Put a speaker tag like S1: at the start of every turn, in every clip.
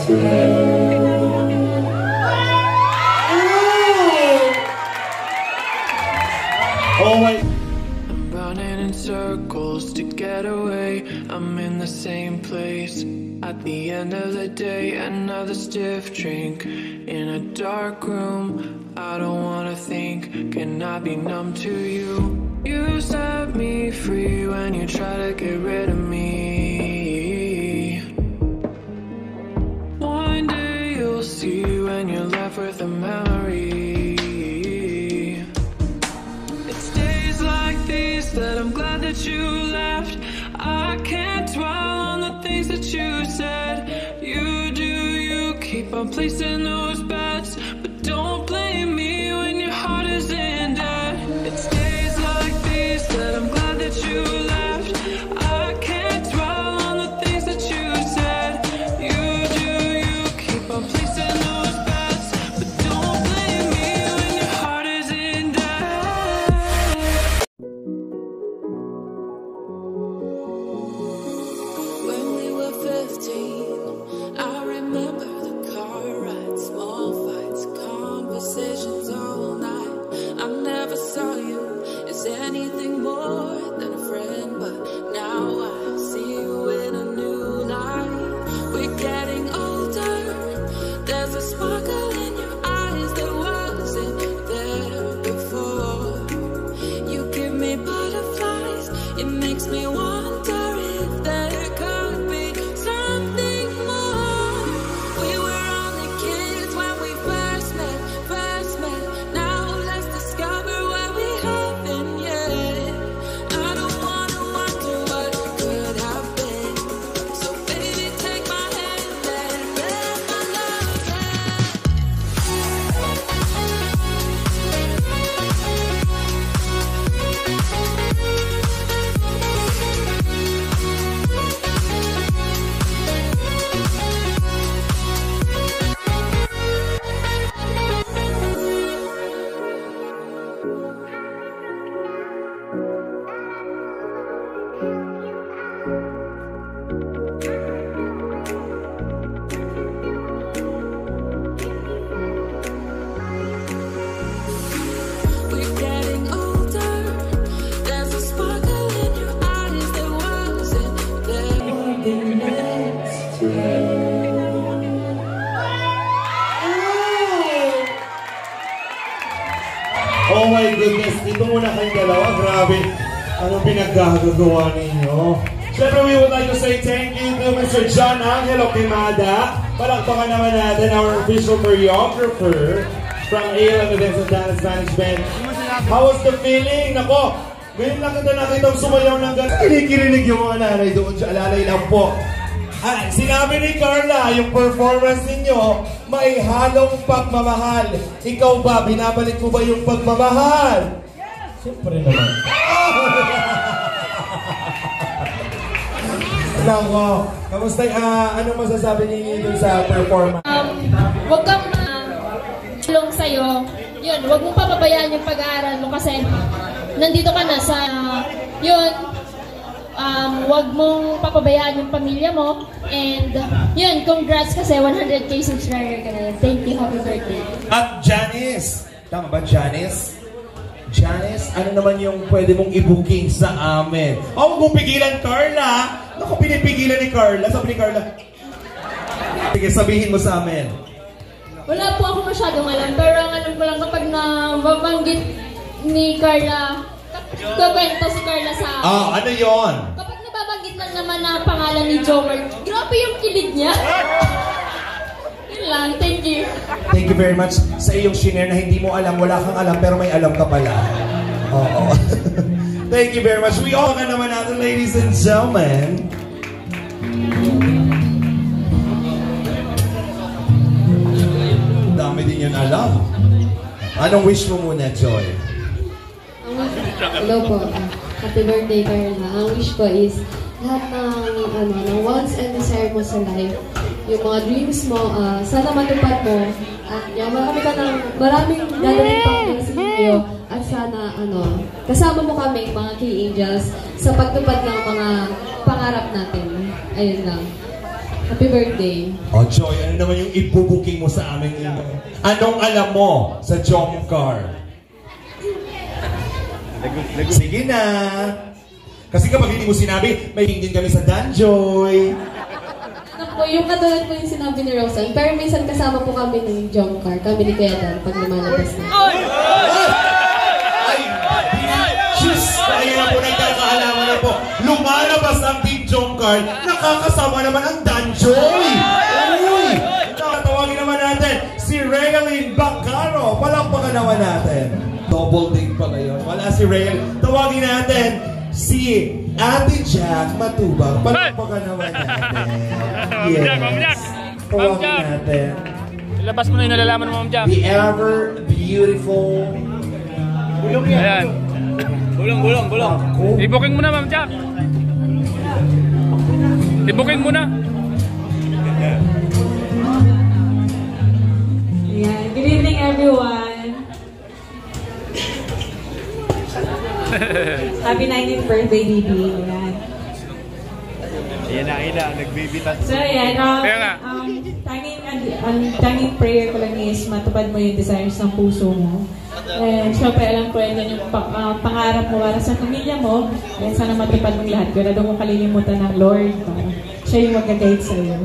S1: Oh my.
S2: I'm running in circles to get away. I'm in the same place at the end of the day. Another stiff drink in a dark room. I don't wanna think, can I be numb to you? You set me free when you try to get rid of me. One day you'll see when you're left with a memory. It's days like these that I'm glad that you left. I can't dwell on the things that you said. You do, you keep on placing those bets, but don't blame me when your heart is in debt. It's days like these that I'm glad that you left. I can't dwell on the things that you said. You do, you keep on placing those bets, but don't blame me when your heart is in debt.
S3: When we were 15, I remember the car rides, small fights, conversations all night. I never saw you as anything more than a friend, but now I see you in a new light. We're getting older, there's a sparkle in your eyes that wasn't there before. You give me butterflies, it makes me wonder if there could be something more. We were only kids when we first met. Now let's discover what we haven't yet. I don't wanna wonder what could have been. So baby, take my hand and let my love We're getting older, there's a sparkle in your eyes that wasn't there.
S1: Oh my goodness, dito muna kayong dalawa. Grabe, anong pinaggagawa ninyo? Siyempre, we would like to say thank you to Mr. John Angelo Quimada. Palakpakan naman natin our official choreographer from ALM Events and Dance Management. How was the feeling? Nako, ngayon lang kita nakitang sumayaw ng gano'n. Kinikinig yung mga nanay doon sa alalay lang po. At sinabi ni Carla, yung performance ninyo, may halong pagmamahal. Ikaw ba, binabalik mo ba yung pagmamahal? Yes! Siyempre naman. Nako, kamusta, ano masasabi niyo dun sa performance?
S4: Huwag kang tulong sa'yo. Yun, huwag mong papabayaan yung pag-aaral mo kasi nandito ka na sa, yun, huwag mong papabayaan yung pamilya mo. And, yun, congrats kasi 100K subscriber ka na. Thank you, happy birthday.
S1: At Janice, tama ba Janice? Janice, ano naman yung pwede mong i-booking sa amin? Oh, huwag mong pigilan, Carla! Naku, pinipigilan ni Carla. Sabi ni Carla, sige, sabihin mo sa amin.
S4: Wala po ako masyadong alam, pero ang alam ko lang kapag nababanggit ni Carla, kwento si Carla sa akin.
S1: Ah, ano yon?
S4: Kapag nababanggit lang naman na pangalan ni Jomer, grabe yung kilig niya. Yun lang, thank you.
S1: Thank you very much sa iyong share na hindi mo alam, wala kang alam, pero may alam ka pala. Oo. Thank you very much. We all ka naman natin, ladies and gentlemen. Dami din yun alam. Anong wish mo muna, Joy?
S5: Hello po. Happy birthday, Carla. Ang wish ko is lahat ng wants and desire mo sa life, yung mga dreams mo, sana matupad mo. At maraming dadaling pang blessing sa'yo. At sana, kasama mo kami, mga K-Angels, sa pagtupad ng mga pangarap natin. Ayun lang. Happy birthday.
S1: O Joy, ano naman yung ibubuking mo sa amin? Anong alam mo sa Jom Car? Sige na. Kasi kapag hindi mo sinabi, may hindi kami sa Danjoy.
S5: Naku, yung katulad po yung sinabi ni Rosan, pero minsan kasama po kami ng Jom Car, kami ni Kuya Dan, pag lumalabas na.
S1: Ay! Diyos! Kaya na po nagkakaalaman na po. Lumalabas ang Team Jom Car, nakakasama naman ang Danjoy! Uy! Tawagin naman natin si Raylene Bacaro. Palakpakan naman natin. Double date pa ngayon. Wala si Raylene. Tawagin natin si Ate Jack Matubang. Palakpakan naman natin. Yes. Tawagin natin.
S6: Ilabas mo na yung nalalaman mo, Ma'am Jack.
S1: The ever beautiful.
S6: Bulong yan. Ayan. Bulong. I-booking mo na, Ma'am Jack. I-booking mo na.
S7: Yeah. Good evening, everyone. Happy 19th birthday, Bibi.
S6: Ayan na, nagbibitan.
S7: So, ayan. Tanging prayer ko lang is matupad mo yung desires ng puso mo. And syempre, alam ko yan yung pangarap mo para sa pamilya mo. And sana matupad mong lahat. Pero doon mo kalilimutan ng Lord. Siya yung mag-guide sa'yo.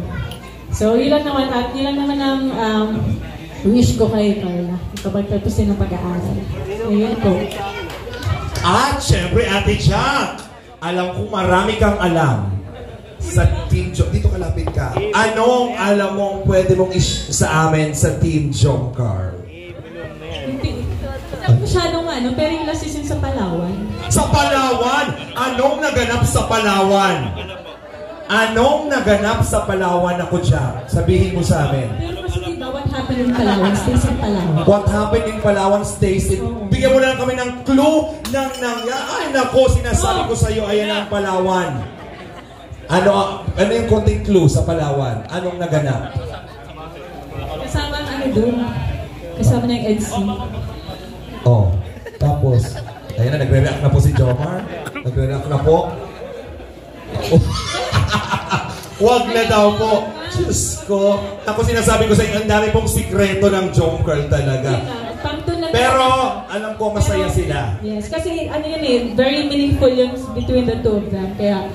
S7: So, yun lang naman ang wish ko kay Carla. Kapag tapusin ng pag-aaral. Ayun po.
S1: At syempre, Ate Jack, alam ko marami kang alam sa Team Jom. Dito kalapit ka. Anong alam mong pwede mong sa amin sa Team Jom Car?
S7: Masyadong pero yung last season sa Palawan.
S1: Sa Palawan? Anong naganap sa Palawan? Anong naganap sa Palawan, ako Jack? Sabihin mo sa amin.
S7: Pero kasi diba, what happened in Palawan stays in Palawan.
S1: What happened in Palawan stays in... Bigyan mo lang kami ng clue ng ay nako, sinasabi ko sa iyo, ayan ang Palawan. Ano yung konting clue sa Palawan? Anong naganap?
S7: Kasama ang doon. Kasama na yung EDC.
S1: Oh, tapos, ayan na, nagre-react na po si Jomar. Nagre-react na po. Wag na daw po. Diyos ko. Ako sinasabi ko sa inyo, ang dami pong sikreto ng Jom Car talaga. Pero, alam ko, masaya sila.
S7: Yes, kasi very meaningful yun between the two of them. Kaya,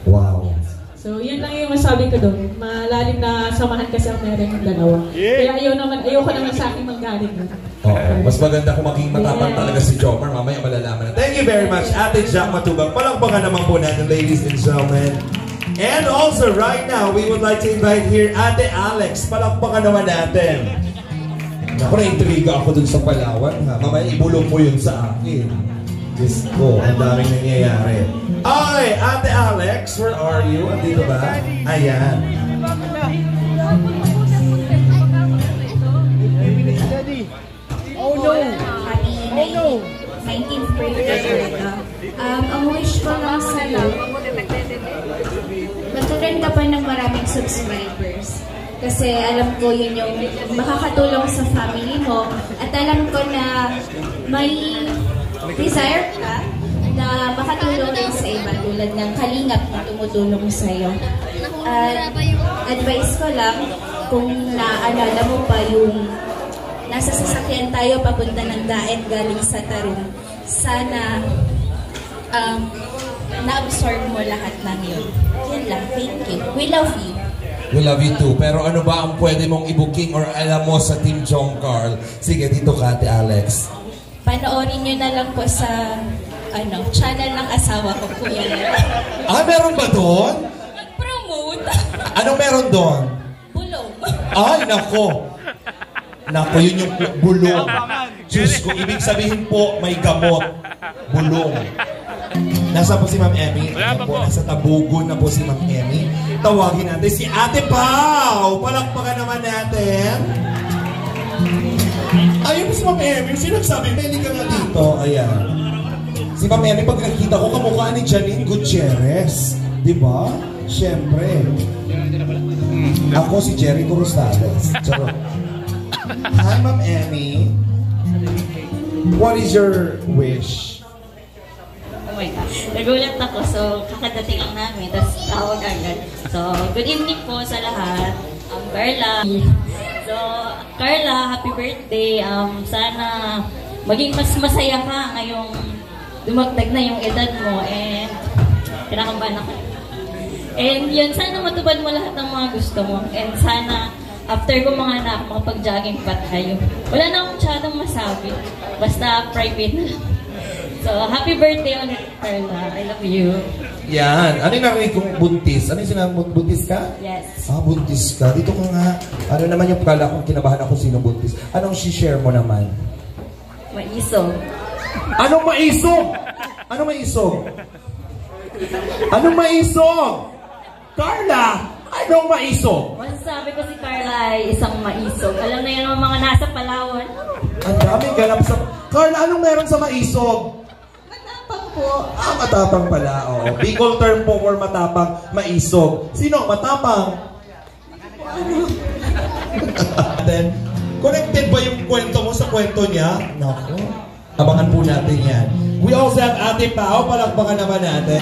S1: wow.
S7: So, yun lang yung masabi ko doon. Malalim na samahan kasi ang meron yung dalawa. Kaya ayoko naman sa akin manggaling.
S1: Oo, mas maganda kung maging matapang talaga si Jomar. Mamaya malalaman na. Thank you very much, Ate Jack Matubang. Palakpakan naman po natin, ladies and gentlemen. And also, right now, we would like to invite here Ate Alex. Palakpakan naman natin. Naku, na-intriga ako dun sa Palawan, ha? Mamaya ibulong mo yun sa akin. Diyos ko, ang daming nangyayari. Ay, Ate Alex, where are you? Andito ba? Ayan.
S8: Oh no! Happy 19th birthday. Ang wish ko lang sa'yo, magkaroon ka pa ng maraming subscribers. Kasi alam ko yun yung makakatulong sa family mo. At alam ko na may desire ka na makatulong din sa iba tulad ng kalingap na tumutulong sa'yo. Advice ko lang, kung naaalala mo pa yung nasa sasakyan tayo papunta ng Daet galing sa Tarun, sana na-absorb mo lahat ng yun. Yan lang, thank you. We love you.
S1: We love you too. Pero ano ba ang pwede mong i-booking or alam mo sa Team Jom Car? Sige, dito ka, Ate Alex.
S8: Panoorin nyo na lang po sa channel ng asawa ko, Kuya Leo.
S1: Meron ba doon?
S8: Mag-promote.
S1: Anong meron doon?
S8: Bulong.
S1: Ay, nako. Nako, yun yung bulong. Diyos ko, ibig sabihin po, may gamot. Bulong. Nasa po si Ma'am Emmy? Nasa Tabugon na po si Ma'am Emmy. Tawagin natin si Ate Pao. Palakpakan naman natin. Ayun po si Ma'am Emmy. Sino nagsabi? Pwede ka nga dito. Ayan. Si Ma'am Emmy, pag nakita ko, kamukha ni Janine Gutierrez. Diba? Siyempre. Ako si Jericho Rosales. Charot. Hi, Ma'am Emmy. What is your wish?
S9: Oh my God. Nagulat ako. So, kakadating lang namin. Tapos tawag agad. So, good evening po sa lahat. Carla. So, Carla, happy birthday. Sana maging mas masaya ka ngayong dumagdag na yung edad mo. And kinakabahan ako. And yun, sana matupad mo lahat ng mga gusto mo. And sana, after ko mga anak, makapag-jogging pa tayo. Wala na akong masyadong masabi. Basta private na lang. So, happy birthday ulit, Carla. I love you.
S1: Yan. Ano yung narinig kong buntis? Ano yung sinabi mo? Buntis ka?
S9: Yes.
S1: Ah, buntis ka. Dito ka nga. Ano naman yung kala kong kinabahan ako sino buntis? Anong share mo naman?
S9: Maisog.
S1: Anong maisog? Anong maisog? Anong maisog? Carla! Anong maisog?
S9: Masasabi ko si Carla ay isang maisog. Alam na yan ang mga nasa Palawan.
S1: Ang daming ganap sa... Carla, anong meron sa maisog?
S9: Matapang po.
S1: Ah, matapang pala. Oh. Bicol term po for matapang, maisog. Sino ang matapang? Then, connected ba yung kwento mo sa kwento niya? Naku. Abangan po natin yan. We also have Ate Pao. Palakpakan naman natin.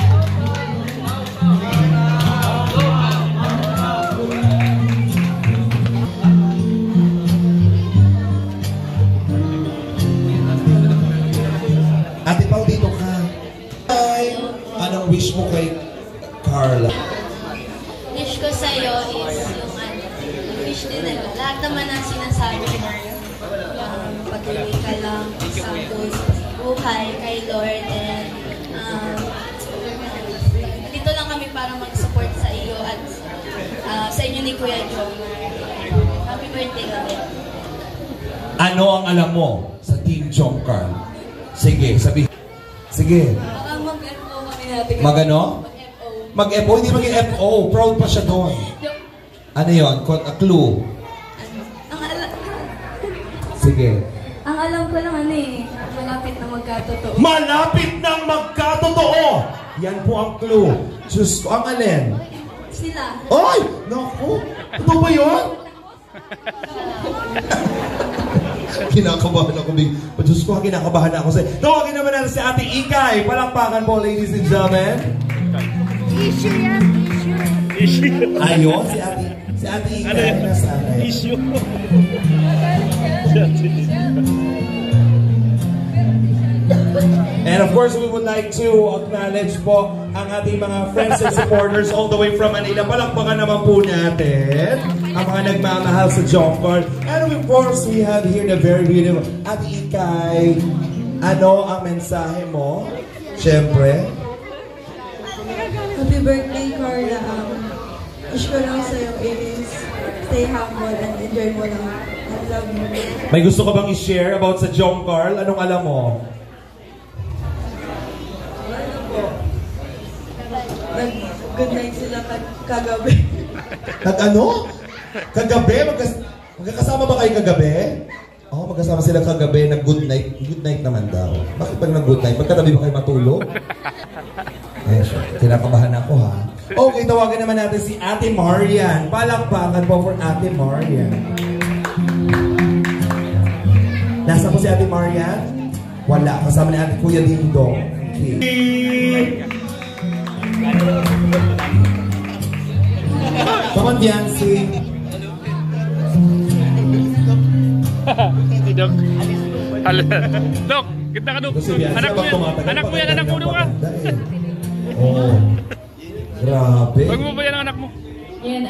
S1: Ate Pao, dito ka. Hi! Anong wish mo kay Carla?
S8: Wish ko sa'yo is yung wish din nila. Lahat naman ang sinasabi mo. Patuloy ka lang sa buhay kay Lord. And dito lang kami para mag-support sa iyo at sa inyo ni Kuya Joe. Happy birthday ulit.
S1: Ano ang alam mo sa Team Jongcar? Sige, sabi. Sige.
S8: Baka mag-FO kami natin.
S1: Mag-ano? Mag-FO. Hindi mag-FO. Proud pa siya doon. Ano yun? A clue. Sige.
S8: Ang alam ko lang malapit na magkatotoo.
S1: Malapit nang magkatotoo! Yan po ang clue. Diyos ko, ang alin?
S8: Sila.
S1: Ay! Naku! Totoo ba yun? Kinakabahan ako. Diyos ko, kinakabahan ako sa'yo. Tawagin naman natin si Ate Ikay. Palakpakan po, ladies and gentlemen.
S10: Issue yan, issue.
S1: Ayun, si Ate Ikay. Nasaan?
S6: Issue.
S1: And of course, we would like to acknowledge po ang ating mga friends and supporters all the way from Manila. Palakpakan naman po natin ang mga nagmamahal sa Jongcar. And of course, we have here the very beautiful Ate Ikay. Ano ang mensahe mo? Siyempre.
S11: Happy birthday, Carla. Wish ko lang sa'yo is stay humble and enjoy mo lang. I love you.
S1: May gusto ka bang i-share about sa Jongcar? Anong alam mo?
S11: Good night sila kagabi.
S1: Ano? Kagabi? Magkakasama ba kayo kagabi? Oo, magkasama sila kagabi. Nag-good night. Good night naman daw. Bakit pag nag-good night? Magkatabi ba kayo matulog? Eh, kinakabahan ako ha. Okay, tawagin naman natin si Ate Marian. Palakpakan po for Ate Marian. Nasa po si Ate Marian? Wala. Kasama ni Ate Kuya Dingdong. Okay. Come on, Biancy.
S6: Dok. Dok, kita ka, Dok. Anak mo yan, anak mo ka.
S1: Oo. Grabe.
S6: Huwag mo ba yan ang anak mo?
S7: Yan,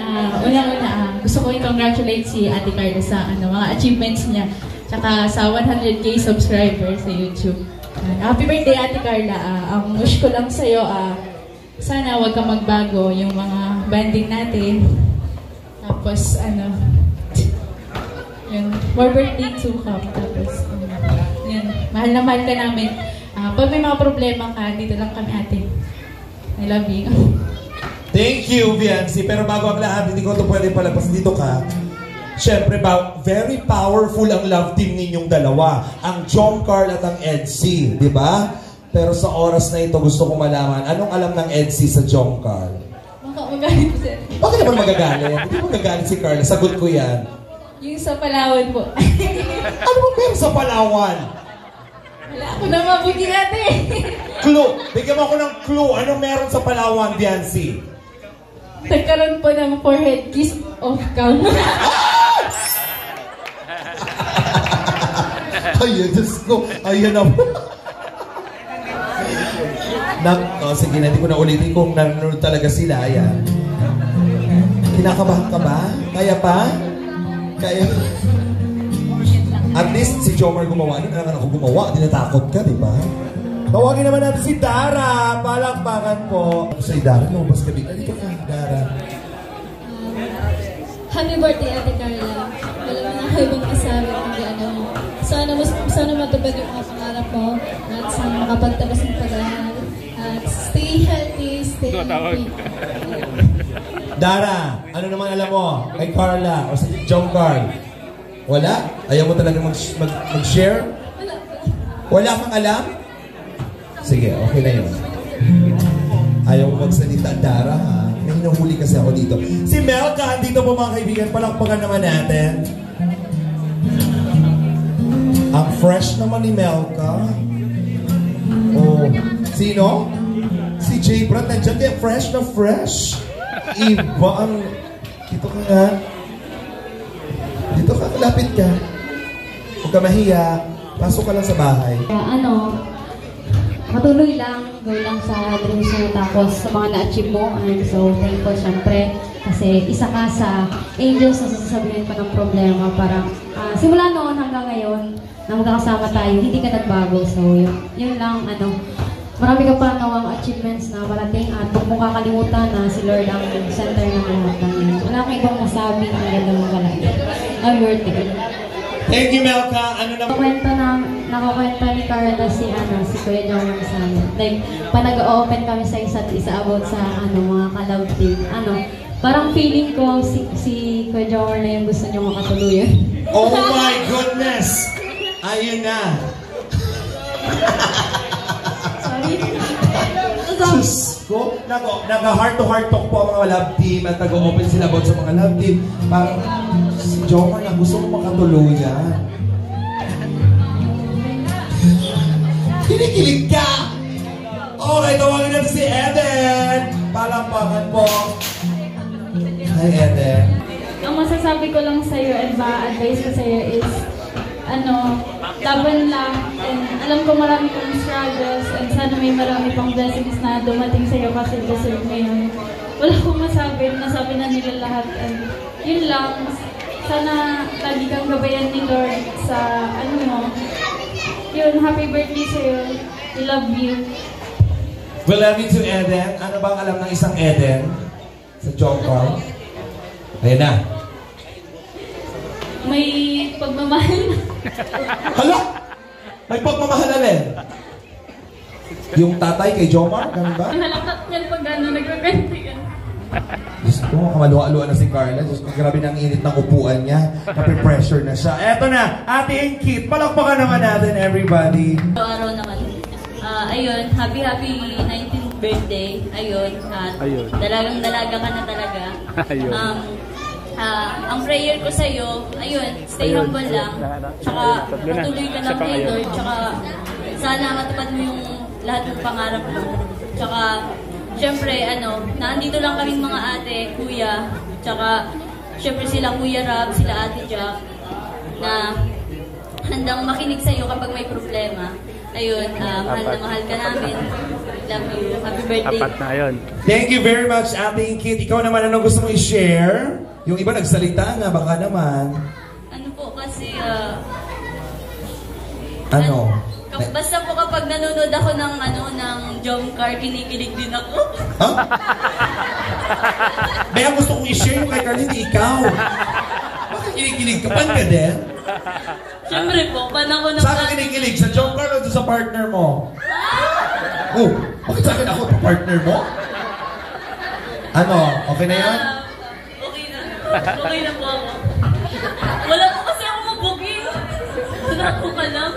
S7: una-una, gusto ko i-congratulate si Ate Carla sa mga achievements niya. Tsaka sa 100k subscribers sa YouTube. Happy birthday, Ate Carla. Ang wish ko lang sa'yo, sana huwag kang magbago yung mga banding natin. Tapos, yun, more birthday to come. Tapos, yun, mahal na mahal ka namin. Pag may mga problema ka, dito lang kami, ate. I love you.
S1: Thank you, Biancy. Pero bago ang lahat, hindi ko ito pwede palagpas dito ka. Siyempre, very powerful ang love team ninyong dalawa. Ang Jongcar at ang EDC, di ba? Pero sa oras na ito, gusto ko malaman, anong alam ng EDC sa Jongcar?
S7: Magalit po, sir.
S1: Bakit naman magagalit? Hindi magagalit si Carla. Sagot ko yan.
S7: Yung sa Palawan po.
S1: Ano ba meron sa Palawan?
S7: Wala ako na mabuti ate.
S1: Clue. Bigyan mo ako ng clue. Anong meron sa Palawan, Biancy?
S7: Nagkaroon po ng forehead kiss off camera.
S1: Ay, Diyos ko. Ayan na po. Sige na, hindi ko na ulitin kung nanonood talaga sila. Ayan. Kinakabahan ka ba? Kaya pa? Kaya? At least si Jomar gumawa. Ano na ako gumawa? Di natakot ka, di ba? Tawagin naman natin si Dara. Palakpakan po. Si Dara, lumabas ka dito. Dito ka, Dara.
S4: Happy birthday, Ate Carla. Wala mo na ibang masabi kundi ano. Sana matupad yung mga pangarap mo. At sana makapagtapos ng pag-aaral. At stay healthy, stay happy.
S1: Dara, ano naman alam mo? Kay Carla o sa John Carl? Wala? Ayaw mo talaga mag-share? Wala kang alam? Sige, okay na yun. Ayaw mo magsalita, Dara, ha? May hinuhuli kasi ako dito. Si Melka, andito po mga kaibigan. Palakpakan naman natin. Ang fresh naman ni Melka. Oh, sino? Si J. Brad, nandiyan din. Fresh na fresh. Iba ang... Dito ka nga. Dito ka, lapit ka. Huwag ka mahiya. Pasok ka lang sa bahay.
S5: Matuloy lang, gawin lang sa dreams mo, tapos sa mga na-achieve mo. And so, thankful syempre. Kasi isa ka sa angels na sasasabihin pa ng problema. Parang simula noon hanggang ngayon, na magkakasama tayo, hindi ka nagbago. So, yun lang, marami ka pa nawang achievements na marating at huwag mong kakalimutan na si Lord ang center ng lahat ng yun. Wala kang ibang masabi, ang ganda mong kalay. I'm worth it.
S1: Thank you, Melka. Ano naman?
S5: Nakakwenta ni Carla si Kuya Jomar sa amin. Like, pa nag-open kami sa isa't isa about sa mga ka-love team. Parang feeling ko si Kuya Jomar na yung gusto niyo makatuluyan.
S1: Oh my goodness! Ayun na.
S5: Sorry.
S1: Diyos ko, nag-heart-to-heart talk po ang mga love team at nag-open sila about sa mga love team. Parang si Jomar na gusto mo makatuluyan. Kinikilig ka! Okay, tawagin natin si Eden! Palakpakan po. Hi, Eden.
S7: Ang masasabi ko lang sa'yo and ma-advise ko sa'yo is laban lang, and alam ko marami kang struggles and sana may marami pang blessings na dumating sa'yo kasi deserve mo yun. Wala akong masabi, nasabi na nila lahat and yun lang, sana lagi kang gabayan ni Lord sa yun, happy birthday sa'yo, we love you.
S1: We love you too, Eden. Ano bang alam ng isang Eden sa John Carl? Ayan na.
S7: May pagmamahal.
S1: Hala! May pagmamahal alin? Yung tatay kay Jomar? Ganun ba?
S7: Ang halakat niyan pag nagkakwento yan.
S1: Diyos ko, kamaluha-luha na si Carla. Diyos ko, grabe na ang init ng upuan niya. Nape-pressure na siya. Eto na, Ate Inkit. Palakpakan naman natin, everybody.
S9: Araw naman. Ayun, happy 19th birthday. Ayun, at dalagang-dalaga ka na talaga.
S6: Ayun.
S9: Ang prayer ko sa'yo, ayun, stay humble lang. Tsaka patuloy ka lang kay Lord. Tsaka sana matupad mo yung lahat ng pangarap mo. Tsaka, syempre, nandito lang kaming mga ate, kuya. Tsaka, syempre sila Kuya Rab, sila Ate Jack, na handang makinig sa'yo kapag may problema. Ayun, mahal na mahal ka namin. Love you. Happy birthday.
S6: Apat na yun.
S1: Thank you very much, Ate Inkit. Ikaw naman, ano gusto mo i-share? Yung iba nagsalita na, baka naman.
S9: Kasi,
S12: Basta po kapag nanonood ako ng John Carl, kinikilig din ako.
S1: Huh? May gusto kong i-share yung kay Carl, hindi ikaw. Bakit kinikilig ka? Pan ka din?
S12: Siyempre po, pan ako ng...
S1: Saan ka kinikilig? Sa John Carl o sa partner mo? Oh, bakit sa akin ako partner mo? Okay na yan?
S12: Okay na po ako. Wala po kasi ako mag-booking. Wala po ka lang.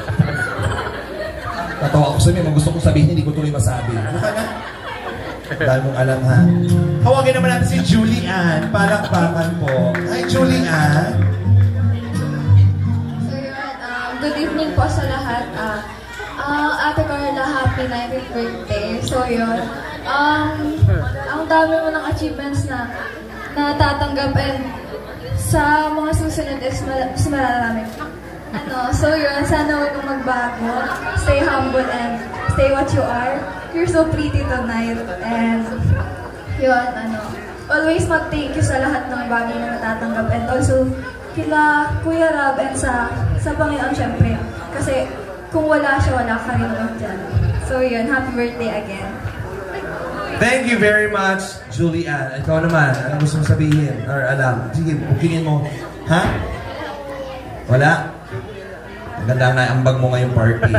S1: Natawa ako sa mga gusto kong sabihin, hindi ko tuloy masabi. Ano ka na? Dahil mong alam ha. Hawagin naman natin si Julianne. Palakpakan po. Hi, Julianne.
S13: So yun, good evening po sa lahat.
S11: Ate Carla, happy 19th birthday. So yun, ang dami mo ng achievements na natatanggap and sa mga susunod is mas marami. So yun, sana huwag kang magbago. Stay humble and stay what you are. You're so pretty tonight. And yun, always mag-thank you sa lahat ng bagay na natatanggap. And also, kila Kuya Rab and sa Panginoon syempre. Kasi kung wala siya, wala ka rin naman dyan. So yun, happy birthday again.
S1: Thank you very much, Julianne. Ikaw naman, ano gusto mong sabihin? Or alam? Sige, bookingin mo. Ha? Wala? Maganda na ambag mo ngayong party.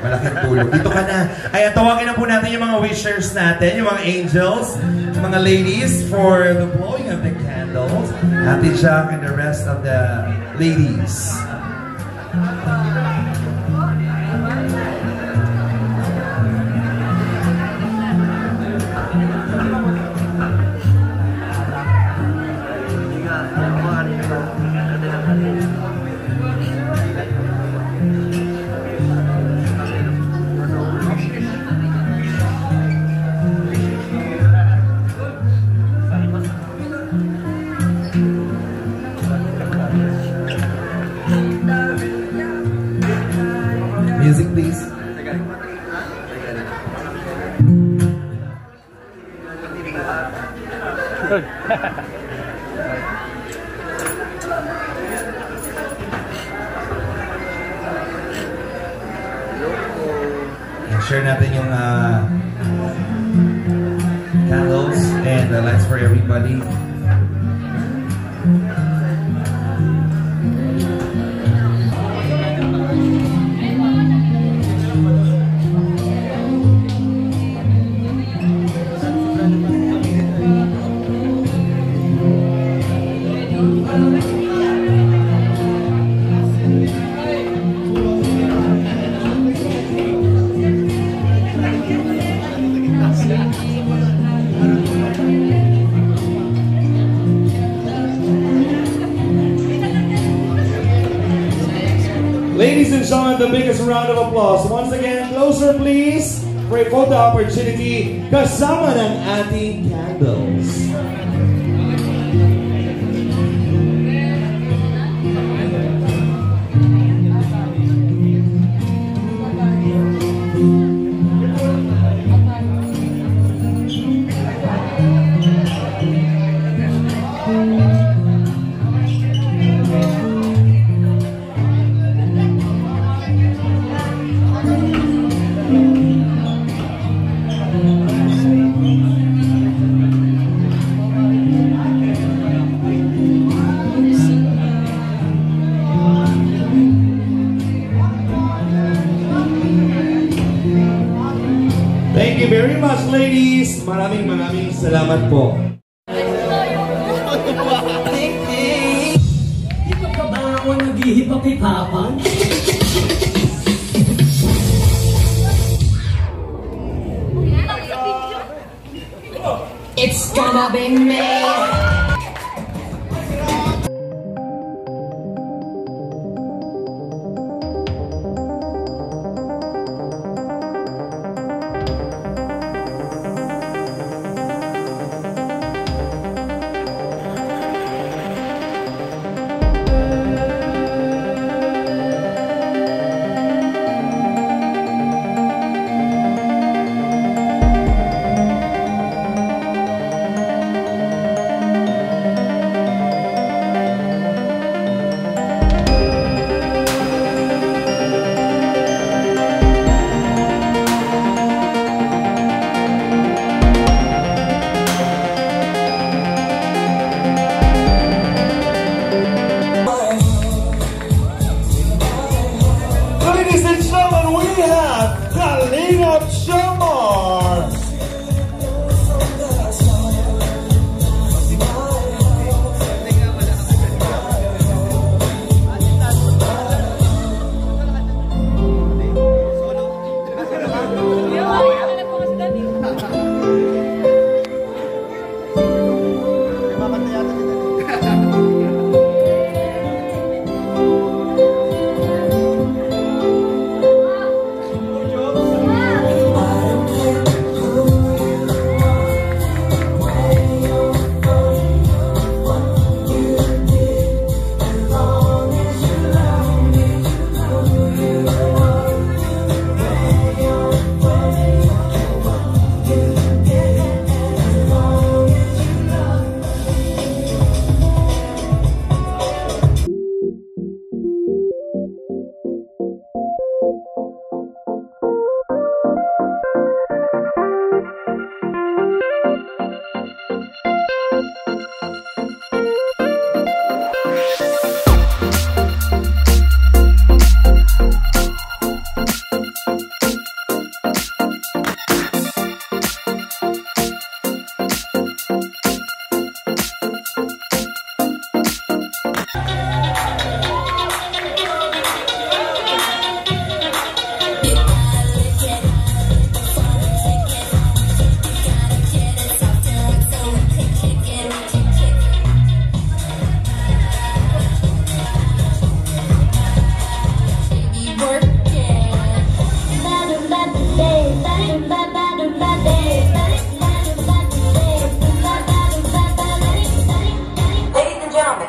S1: Malaking tulog. Dito ka na. Ay, tawagin na po natin yung mga wishers natin, yung mga angels, mga ladies for the blowing of the candles. Ate Jack and the rest of the ladies. Music, please. Share natin yung candles and the lights for everybody. Ladies and gentlemen, the biggest round of applause. Once again, closer please for a photo opportunity kasama ng ating candles. Thank you very much, ladies. Maraming salamat po.
S13: Ito ka ba ako naghihipag-hipapan?
S14: It's gonna be me.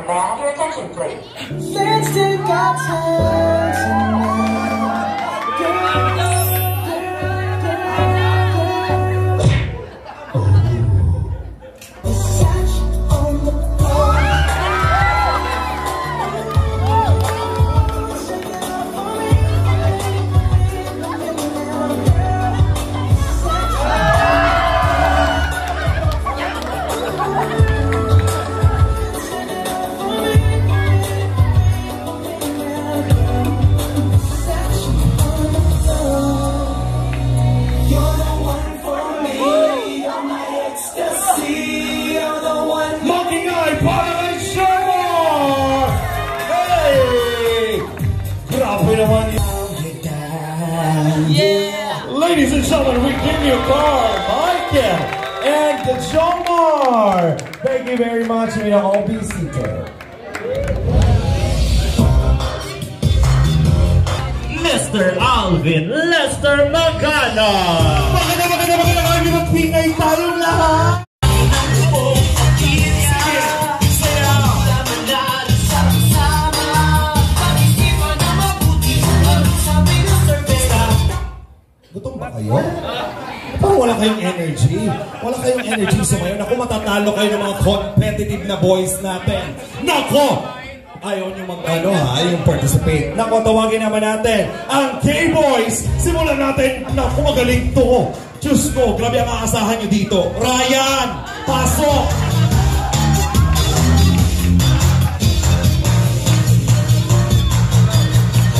S14: May I have your attention, please?
S2: Let's take our time
S1: Ladies and gentlemen, we give you Michael and Jomar. Thank you very much. May all be seated. Mr. Alvin Lester Magana. Maganda, Alvin, magpingay tayong lahat. Gutom ba kayo? Parang wala kayong energy. Wala kayong energy sumayon. Naku, matatalo kayo ng mga competitive na boys natin. Nako! Ayaw nyo yung participate. Nako, tawagin naman natin ang K-Boys. Simulan natin. Naku, magaling to. Diyos ko, grabe ang aasahan nyo dito. Ryan, pasok!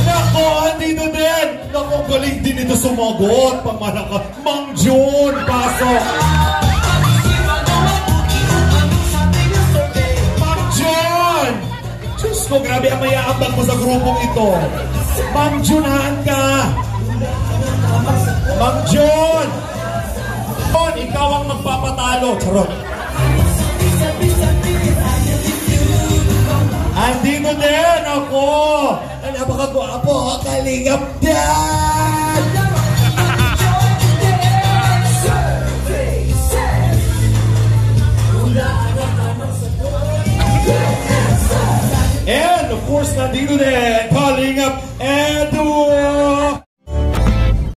S1: Nako, andito din. Nako, galing din ito sumagot. Pamalaka. Mang Jun, pasok. Mang Jun! Diyos ko, grabe ang mayaabang mo sa grupong ito. Mang Junahan ka. Mang Jun! Ikaw ang magpapatalo. Charot. Andito din ako. Napakagwapo, kalingap din.